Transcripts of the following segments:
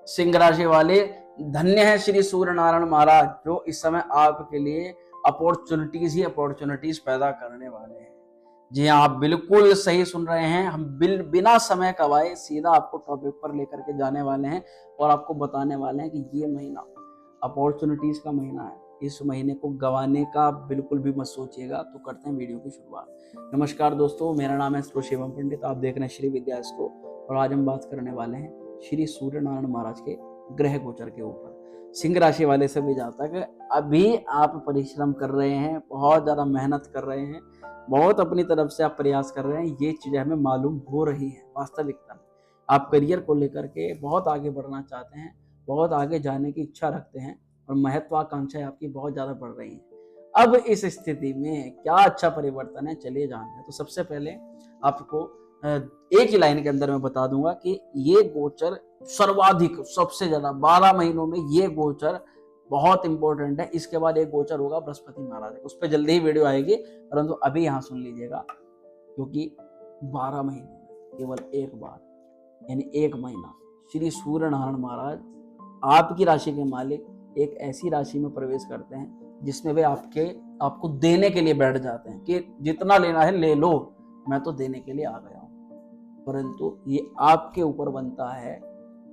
सिंह राशि वाले, धन्य है श्री सूर्य नारायण महाराज जो इस समय आपके लिए अपॉर्चुनिटीज पैदा करने वाले हैं। जी हाँ, आप बिल्कुल सही सुन रहे हैं। हम बिना समय गवाए सीधा आपको टॉपिक पर लेकर के जाने वाले हैं और आपको बताने वाले हैं कि ये महीना अपॉर्चुनिटीज का महीना है। इस महीने को गंवाने का बिल्कुल भी मत सोचिएगा। तो करते हैं वीडियो की शुरुआत। नमस्कार दोस्तों, मेरा नाम है एस्ट्रो शिवम पंडित, आप देख रहे हैं श्री विद्या एस्ट्रो और आज हम बात करने वाले हैं श्री सूर्य नारायण महाराज के ग्रह गोचर के ऊपर। सिंह राशि वाले सभी जातक, अभी आप परिश्रम कर रहे हैं, बहुत ज्यादा मेहनत कर रहे हैं, बहुत अपनी तरफ से आप प्रयास कर रहे हैं, ये चीजें हमें मालूम हो रही है। वास्तविकता में आप करियर को लेकर के बहुत आगे बढ़ना चाहते हैं, बहुत आगे जाने की इच्छा रखते हैं और महत्वाकांक्षाएं आपकी बहुत ज्यादा बढ़ रही हैं। अब इस स्थिति में क्या अच्छा परिवर्तन है, चलिए जानते हैं। तो सबसे पहले आपको एक ही लाइन के अंदर मैं बता दूंगा कि ये गोचर सर्वाधिक, सबसे ज्यादा 12 महीनों में ये गोचर बहुत इंपॉर्टेंट है। इसके बाद एक गोचर होगा बृहस्पति महाराज, उस पर जल्दी ही वीडियो आएगी, परंतु अभी यहाँ सुन लीजिएगा क्योंकि 12 महीनों में केवल एक बार यानी एक महीना श्री सूर्य नारायण महाराज आपकी राशि के मालिक एक ऐसी राशि में प्रवेश करते हैं जिसमें वे आपको देने के लिए बैठ जाते हैं कि जितना लेना है ले लो, मैं तो देने के लिए आ गया हूँ। परंतु ये आपके ऊपर बनता है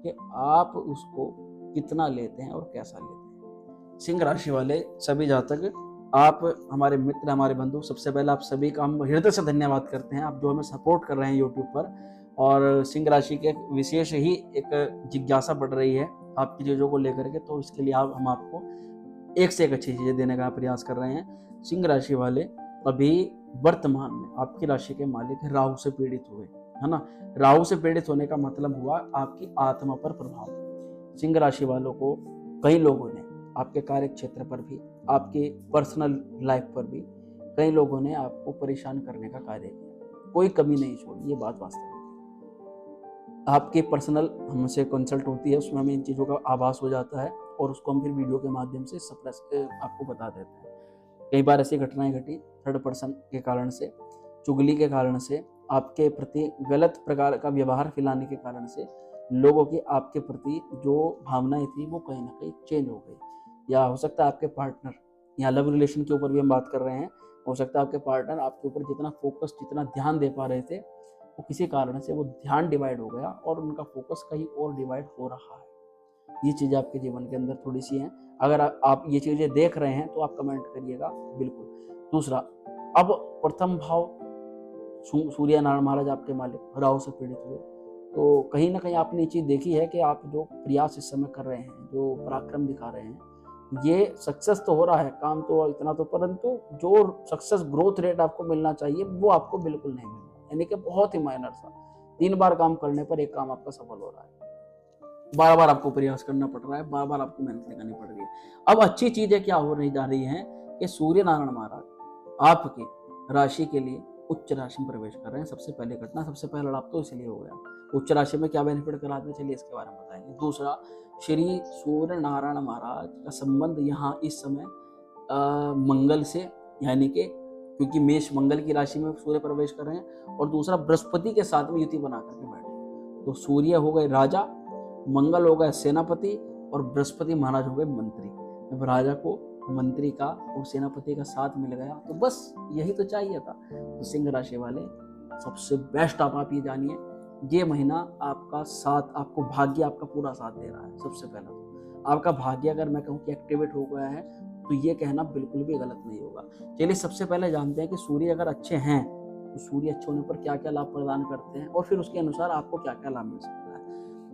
कि आप उसको कितना लेते हैं और कैसा लेते हैं। सिंह राशि वाले सभी जातक, आप हमारे मित्र, हमारे बंधु, सबसे पहले आप सभी का हम हृदय से धन्यवाद करते हैं, आप जो हमें सपोर्ट कर रहे हैं यूट्यूब पर। और सिंह राशि के विशेष ही एक जिज्ञासा बढ़ रही है आपकी चीज़ों को लेकर के, तो इसके लिए हम आपको एक से एक अच्छी चीज़ें देने का प्रयास कर रहे हैं। सिंह राशि वाले अभी वर्तमान में आपकी राशि के मालिक राहु से पीड़ित हुए, है ना। राहु से पीड़ित होने का मतलब हुआ आपकी आत्मा पर प्रभाव। सिंह राशि वालों को कई लोगों ने आपके कार्य क्षेत्र पर भी, आपके पर्सनल लाइफ पर भी कई लोगों ने आपको परेशान करने का कार्य किया, कोई कमी नहीं छोड़ी, ये बात वास्तविक है। आपके पर्सनल हमसे कंसल्ट होती है, उसमें हमें इन चीज़ों का आभास हो जाता है और उसको हम फिर वीडियो के माध्यम से सप्रेस आपको बता देते हैं। कई बार ऐसी घटनाएं घटी थर्ड पर्सन के कारण से, चुगली के कारण से, आपके प्रति गलत प्रकार का व्यवहार फैलाने के कारण से लोगों की आपके प्रति जो भावनाएं थी वो कहीं ना कहीं चेंज हो गई। या हो सकता है आपके पार्टनर, या लव रिलेशन के ऊपर भी हम बात कर रहे हैं, हो सकता है आपके पार्टनर आपके ऊपर जितना फोकस, जितना ध्यान दे पा रहे थे, वो किसी कारण से वो ध्यान डिवाइड हो गया और उनका फोकस कहीं और डिवाइड हो रहा है। ये चीज़ें आपके जीवन के अंदर थोड़ी सी हैं। अगर आप ये चीज़ें देख रहे हैं तो आप कमेंट करिएगा बिल्कुल। दूसरा, अब प्रथम भाव सूर्य नारायण महाराज आपके मालिक राहु से पीड़ित हुए, तो कहीं ना कहीं आपने ये चीज़ देखी है कि आप जो प्रयास इस समय कर रहे हैं, जो पराक्रम दिखा रहे हैं, ये सक्सेस तो हो रहा है, काम तो इतना तो, परंतु जो सक्सेस ग्रोथ रेट आपको मिलना चाहिए वो आपको बिल्कुल नहीं मिल रहा, यानी कि बहुत ही माइनर सा। 3 बार काम करने पर एक काम आपका सफल हो रहा है, बार बार आपको प्रयास करना पड़ रहा है, बार बार आपको मेहनत करनी पड़ रही है। अब अच्छी चीजें क्या हो रही जा रही हैं कि सूर्य नारायण महाराज आपकी राशि के लिए उच्च राशि में प्रवेश कर रहे हैं। सबसे पहले घटना, सबसे पहला लाभ तो इसलिए हो गया। उच्च राशि में क्या बेनिफिट कराते हैं, चलिए इसके बारे में बताएंगे। दूसरा, श्री सूर्य नारायण महाराज का संबंध यहाँ इस समय मंगल से, यानी कि क्योंकि मेष मंगल की राशि में सूर्य प्रवेश कर रहे हैं, और दूसरा बृहस्पति के साथ में युति बना करके बैठे। तो सूर्य हो गए राजा, मंगल हो गए सेनापति और बृहस्पति महाराज हो गए मंत्री। जब राजा को मंत्री का और सेनापति का साथ मिल गया तो बस यही तो चाहिए था। तो सिंह राशि वाले सबसे बेस्ट आप ये जानिए, ये महीना आपका साथ, आपको भाग्य आपका पूरा साथ दे रहा है। सबसे पहला तो आपका भाग्य अगर मैं कहूँ कि एक्टिवेट हो गया है तो ये कहना बिल्कुल भी गलत नहीं होगा। चलिए सबसे पहले जानते हैं कि सूर्य अगर अच्छे हैं तो सूर्य अच्छे होने पर क्या क्या लाभ प्रदान करते हैं और फिर उसके अनुसार आपको क्या क्या लाभ मिल सकता है।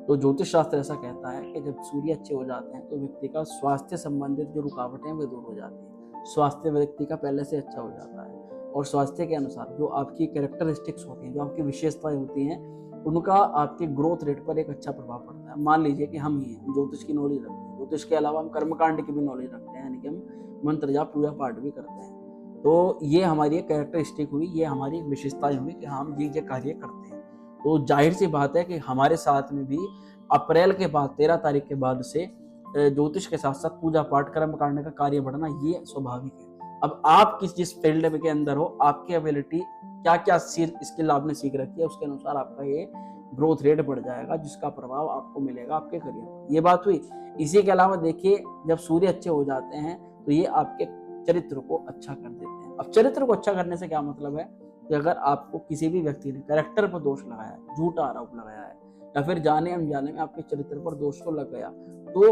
तो ज्योतिष शास्त्र ऐसा कहता है कि जब सूर्य अच्छे हो जाते हैं तो व्यक्ति का स्वास्थ्य संबंधित जो रुकावटें वे दूर हो जाती हैं, स्वास्थ्य व्यक्ति का पहले से अच्छा हो जाता है, और स्वास्थ्य के अनुसार जो आपकी कैरेक्टरिस्टिक्स होती हैं, जो आपकी विशेषताएं होती हैं, उनका आपके ग्रोथ रेट पर एक अच्छा प्रभाव पड़ता है। मान लीजिए कि हम ही हैं, ज्योतिष की नॉलेज रखते हैं, ज्योतिष के अलावा हम कर्मकांड की भी नॉलेज रखते हैं, यानी कि हम मंत्र जाप पूजा पाठ भी करते हैं। तो ये हमारी एक कैरेक्टरिस्टिक हुई, ये हमारी एक विशेषताएं हुई कि हम ये कार्य करते हैं। तो जाहिर सी बात है कि हमारे साथ में भी अप्रैल के बाद 13 तारीख के बाद से ज्योतिष के साथ साथ पूजा पाठ कर्म करने का कार्य बढ़ना ये स्वाभाविक है। अब आप जिस फील्ड के अंदर हो, आपकी एबिलिटी क्या क्या स्किल आपने सीख रखी है, उसके अनुसार आपका ये ग्रोथ रेट बढ़ जाएगा, जिसका प्रभाव आपको मिलेगा आपके करियर पर। ये बात हुई। इसी के अलावा देखिए, जब सूर्य अच्छे हो जाते हैं तो ये आपके चरित्र को अच्छा कर देते हैं। अब चरित्र को अच्छा करने से क्या मतलब है कि अगर आपको किसी भी व्यक्ति ने कैरेक्टर पर दोष लगाया है, झूठा आरोप लगाया है, या फिर जाने अनजाने में आपके चरित्र पर दोष तो लग गया, तो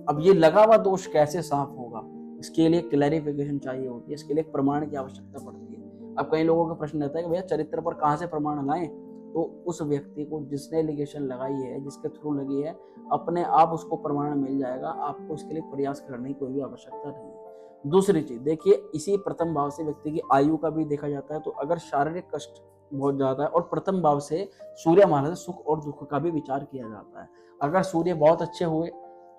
अब ये लगा हुआ दोष कैसे साफ होगा, इसके लिए क्लैरिफिकेशन चाहिए होती है, इसके लिए एक प्रमाण की आवश्यकता पड़ती है। अब कई लोगों का प्रश्न रहता है कि भैया चरित्र पर कहाँ से प्रमाण लाएं, तो उस व्यक्ति को जिसने एलिगेशन लगाई है, जिसके थ्रू लगी है, अपने आप उसको प्रमाण मिल जाएगा। आपको इसके लिए प्रयास करने की कोई भी आवश्यकता नहीं है। दूसरी चीज देखिए, इसी प्रथम भाव से व्यक्ति की आयु का भी देखा जाता है। तो अगर शारीरिक कष्ट बहुत ज्यादा है, और प्रथम भाव से सूर्य महाराज सुख और दुख का भी विचार किया जाता है। अगर सूर्य बहुत अच्छे हुए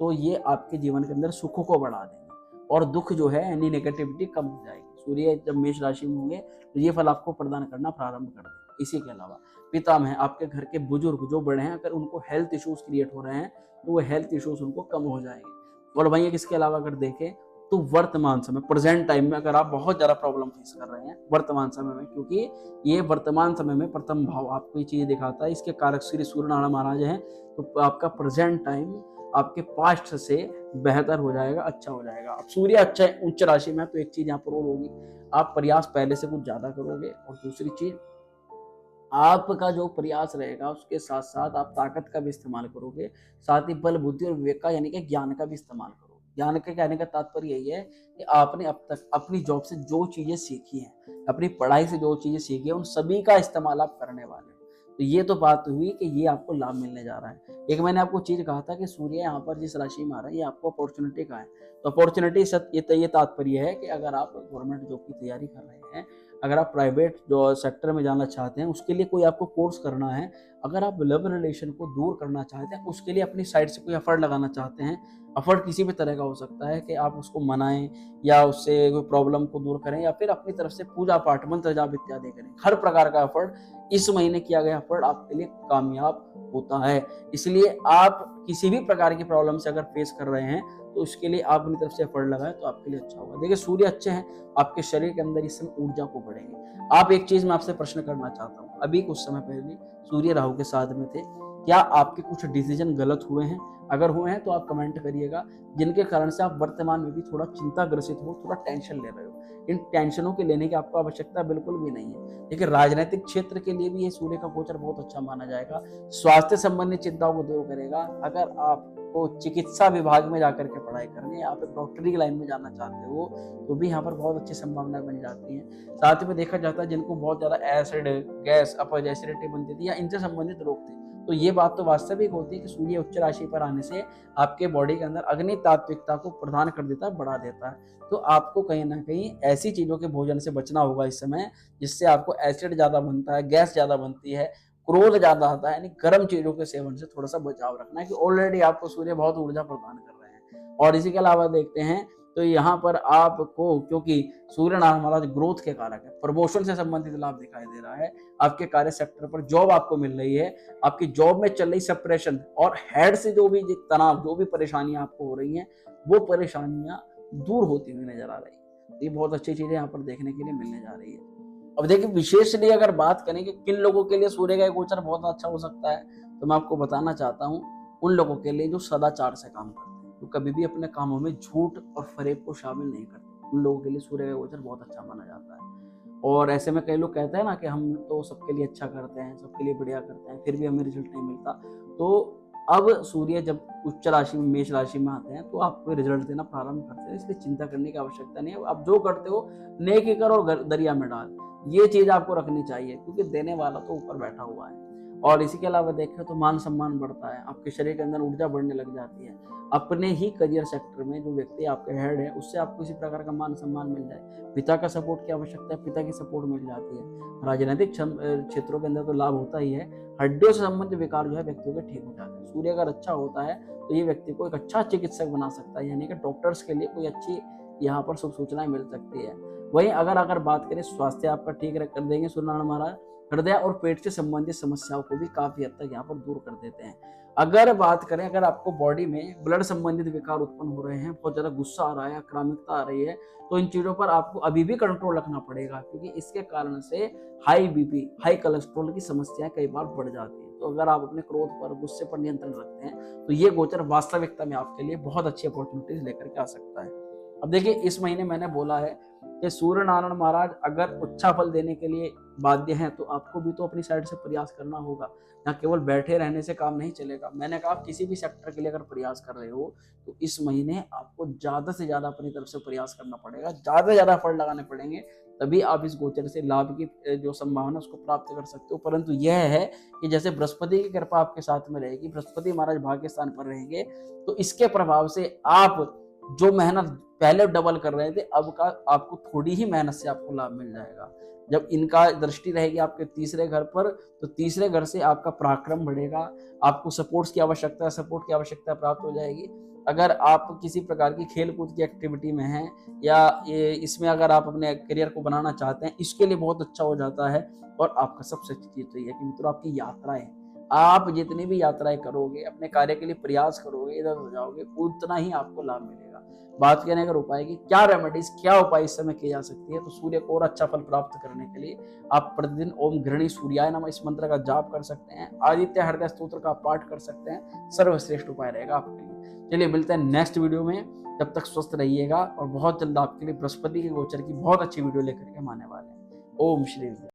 तो ये आपके जीवन के अंदर सुख को बढ़ा देंगे, और दुख जो है यानी नेगेटिविटी कम हो जाएगी। सूर्य जब मेष राशि में होंगे तो ये फल आपको प्रदान करना प्रारंभ कर देंगे। इसी के अलावा पितामह, आपके घर के बुजुर्ग जो बड़े हैं, अगर उनको हेल्थ इश्यूज क्रिएट हो रहे हैं तो वो हेल्थ इश्यूज उनको कम हो जाएंगे। और वहीं इसके अलावा अगर देखें तो वर्तमान समय, प्रेजेंट टाइम में अगर आप बहुत ज्यादा प्रॉब्लम फेस कर रहे हैं वर्तमान समय में, क्योंकि ये वर्तमान समय में प्रथम भाव आपको ये चीज दिखाता है, इसके कारक श्री सूर्य नारायण महाराज हैं, तो आपका प्रेजेंट टाइम आपके पास्ट से बेहतर हो जाएगा, अच्छा हो जाएगा। अब सूर्य अच्छा है उच्च राशि में, तो एक चीज यहाँ पर और होगी, आप प्रयास पहले से कुछ ज्यादा करोगे, और दूसरी चीज आपका जो प्रयास रहेगा उसके साथ साथ आप ताकत का भी इस्तेमाल करोगे, साथ ही बल बुद्धि और विवेक का यानी कि ज्ञान का भी इस्तेमाल करोगे। ज्ञान के कहने का तात्पर्य यही है कि आपने अब तक अपनी जॉब से जो चीजें सीखी हैं, अपनी पढ़ाई से जो चीजें सीखी है, उन सभी का इस्तेमाल आप करने वाले हैं। तो ये तो बात हुई कि ये आपको लाभ मिलने जा रहा है। एक मैंने आपको चीज कहा था कि सूर्य यहाँ पर जिस राशि में आ रहा है ये आपको अपॉर्चुनिटी का है। तो अपॉर्चुनिटी ये तात्पर्य है कि अगर आप गवर्नमेंट जॉब की तैयारी कर रहे हैं, अगर आप प्राइवेट जो सेक्टर में जाना चाहते हैं, उसके लिए कोई आपको कोर्स करना है, अगर आप लव रिलेशन को दूर करना चाहते हैं, उसके लिए अपनी साइड से कोई एफर्ट लगाना चाहते हैं, एफर्ट किसी भी तरह का हो सकता है कि आप उसको मनाएं या उससे कोई प्रॉब्लम को दूर करें, या फिर अपनी तरफ से पूजा पाठ मंत्र जाप इत्यादि करें, हर प्रकार का एफर्ट इस महीने किया गया एफर्ट आपके लिए कामयाब होता है। इसलिए आप किसी भी प्रकार की प्रॉब्लम से अगर फेस कर रहे हैं तो इसके लिए आप अपनी तरफ से एफर्ट लगाएं तो आपके लिए अच्छा होगा। देखिए सूर्य अच्छे हैं, आपके शरीर के अंदर इस समय ऊर्जा को बढ़ेंगे। आप एक चीज मैं आपसे प्रश्न करना चाहता हूँ, अभी कुछ समय पहले सूर्य राहु के साथ में थे, क्या आपके कुछ डिसीजन गलत हुए हैं? अगर हुए हैं तो आप कमेंट करिएगा, जिनके कारण से आप वर्तमान में भी थोड़ा चिंता ग्रसित हो, थोड़ा टेंशन ले रहे हो। इन टेंशनों के लेने की आपको आवश्यकता बिल्कुल भी नहीं है। देखिए राजनीतिक क्षेत्र के लिए भी ये सूर्य का गोचर बहुत अच्छा माना जाएगा, स्वास्थ्य संबंधी चिंताओं को दूर करेगा। अगर आपको चिकित्सा विभाग में जाकर के पढ़ाई करनी है, आप एक डॉक्टरी की लाइन में जाना चाहते हो, तो भी यहाँ पर बहुत अच्छी संभावनाएं बन जाती हैं। साथ ही में देखा जाता है जिनको बहुत ज्यादा एसिड, गैस, अपच, एसिडिटी बनती थी या इनसे संबंधित रोग थे, तो ये बात तो वास्तविक होती है कि सूर्य उच्च राशि पर आने से आपके बॉडी के अंदर अग्नि तात्विकता को प्रदान कर देता है, बढ़ा देता है। तो आपको कहीं ना कहीं ऐसी चीजों के भोजन से बचना होगा इस समय, जिससे आपको एसिड ज्यादा बनता है, गैस ज्यादा बनती है, क्रोध ज्यादा आता है, यानी गर्म चीजों के सेवन से थोड़ा सा बचाव रखना है, कि ऑलरेडी आपको सूर्य बहुत ऊर्जा प्रदान कर रहे हैं। और इसी के अलावा देखते हैं तो यहाँ पर आपको, क्योंकि सूर्य नारायण महाराज ग्रोथ के कारक है, प्रमोशन से संबंधित लाभ दिखाई दे रहा है, आपके कार्य सेक्टर पर जॉब आपको मिल रही है, आपकी जॉब में चल रही सेपरेशन और हेड से जो भी तनाव, जो भी परेशानियां आपको हो रही हैं, वो परेशानियां दूर होती हुई नजर आ रही है। ये बहुत अच्छी चीजें यहाँ पर देखने के लिए मिलने जा रही है। अब देखिए विशेषली अगर बात करें कि किन लोगों के लिए सूर्य का गोचर बहुत अच्छा हो सकता है, तो मैं आपको बताना चाहता हूँ उन लोगों के लिए जो सदाचार से काम करते हैं, तो कभी भी अपने कामों में झूठ और फरेब को शामिल नहीं करते, उन लोगों के लिए सूर्य का गोचर बहुत अच्छा माना जाता है। और ऐसे में कई लोग कहते हैं ना कि हम तो सबके लिए अच्छा करते हैं, सबके लिए बढ़िया करते हैं, फिर भी हमें रिजल्ट नहीं मिलता। तो अब सूर्य जब उच्च राशि में, मेष राशि में आते हैं, तो आपको रिजल्ट देना प्रारंभ करते हैं, इसलिए चिंता करने की आवश्यकता नहीं है। आप जो करते हो नेकी कर और दरिया में डाल, ये चीज आपको रखनी चाहिए, क्योंकि देने वाला तो ऊपर बैठा हुआ है। और इसी के अलावा देखें तो मान सम्मान बढ़ता है, आपके शरीर के अंदर ऊर्जा बढ़ने लग जाती है। अपने ही करियर सेक्टर में जो व्यक्ति आपके हेड है, उससे आपको इसी प्रकार का मान सम्मान मिल जाए। पिता का सपोर्ट की आवश्यकता है, पिता की सपोर्ट मिल जाती है। राजनीतिक क्षेत्रों के अंदर तो लाभ होता ही है। हड्डियों से संबंधित विकार जो है व्यक्तियों के ठीक हो जाते हैं। सूर्य अगर अच्छा होता है तो ये व्यक्ति को एक अच्छा चिकित्सक बना सकता है, यानी कि डॉक्टर्स के लिए कोई अच्छी यहाँ पर शुभ सूचनाएं मिल सकती है। वहीं अगर बात करें स्वास्थ्य आपका ठीक कर देंगे सूर्य नारायण महाराज, हृदय और पेट से संबंधित समस्याओं को भी काफी हद तक यहाँ पर दूर कर देते हैं। अगर बात करें, अगर आपको बॉडी में ब्लड संबंधित विकार उत्पन्न हो रहे हैं, बहुत ज्यादा गुस्सा आ रहा है, आक्रामकता आ रही है, तो इन चीजों पर आपको अभी भी कंट्रोल रखना पड़ेगा, क्योंकि इसके कारण से हाई बीपी, हाई कोलेस्ट्रॉल की समस्याएं कई बार बढ़ जाती है। तो अगर आप अपने क्रोध पर, गुस्से पर नियंत्रण रखते हैं तो ये गोचर वास्तविकता में आपके लिए बहुत अच्छी अपॉर्चुनिटीज लेकर के आ सकता है। अब देखिए, इस महीने मैंने बोला है कि सूर्य नारायण महाराज अगर अच्छा फल देने के लिए बाध्य हैं तो आपको भी तो अपनी साइड से प्रयास करना होगा। ना केवल बैठे रहने से काम नहीं चलेगा। मैंने कहा, आप किसी भी सेक्टर के लिए अगर प्रयास कर रहे हो तो इस महीने आपको ज्यादा से ज्यादा अपनी तरफ से प्रयास करना पड़ेगा, ज्यादा से ज्यादा फल लगाने पड़ेंगे, तभी आप इस गोचर से लाभ की जो संभावना उसको प्राप्त कर सकते हो। परंतु यह है कि जैसे बृहस्पति की कृपा आपके साथ में रहेगी, बृहस्पति महाराज भाग्य स्थान पर रहेंगे, तो इसके प्रभाव से आप जो मेहनत पहले डबल कर रहे थे, अब का आपको थोड़ी ही मेहनत से आपको लाभ मिल जाएगा। जब इनका दृष्टि रहेगी आपके तीसरे घर पर, तो तीसरे घर से आपका पराक्रम बढ़ेगा, आपको सपोर्ट की आवश्यकता प्राप्त हो जाएगी। अगर आप किसी प्रकार की खेल कूद की एक्टिविटी में हैं या इसमें अगर आप अपने करियर को बनाना चाहते हैं, इसके लिए बहुत अच्छा हो जाता है। और आपका सबसे अच्छी चीज तो ये है कि मित्रों, आपकी यात्राएं, आप जितनी भी यात्राएं करोगे, अपने कार्य के लिए प्रयास करोगे, इधर उधर जाओगे, उतना ही आपको लाभ मिलेगा। बात करने अगर उपाय की, क्या रेमेडीज, क्या उपाय इस समय की जा सकती है, तो सूर्य को और अच्छा फल प्राप्त करने के लिए आप प्रतिदिन ओम गृहणी सूर्याय नमः इस मंत्र का जाप कर सकते हैं, आदित्य हृदय स्तोत्र का पाठ कर सकते हैं, सर्वश्रेष्ठ उपाय रहेगा आपके लिए। चलिए मिलते हैं नेक्स्ट वीडियो में, तब तक स्वस्थ रहिएगा और बहुत जल्द आपके लिए बृहस्पति के गोचर की बहुत अच्छी वीडियो लेकर के हम आने वाले हैं। ओम श्री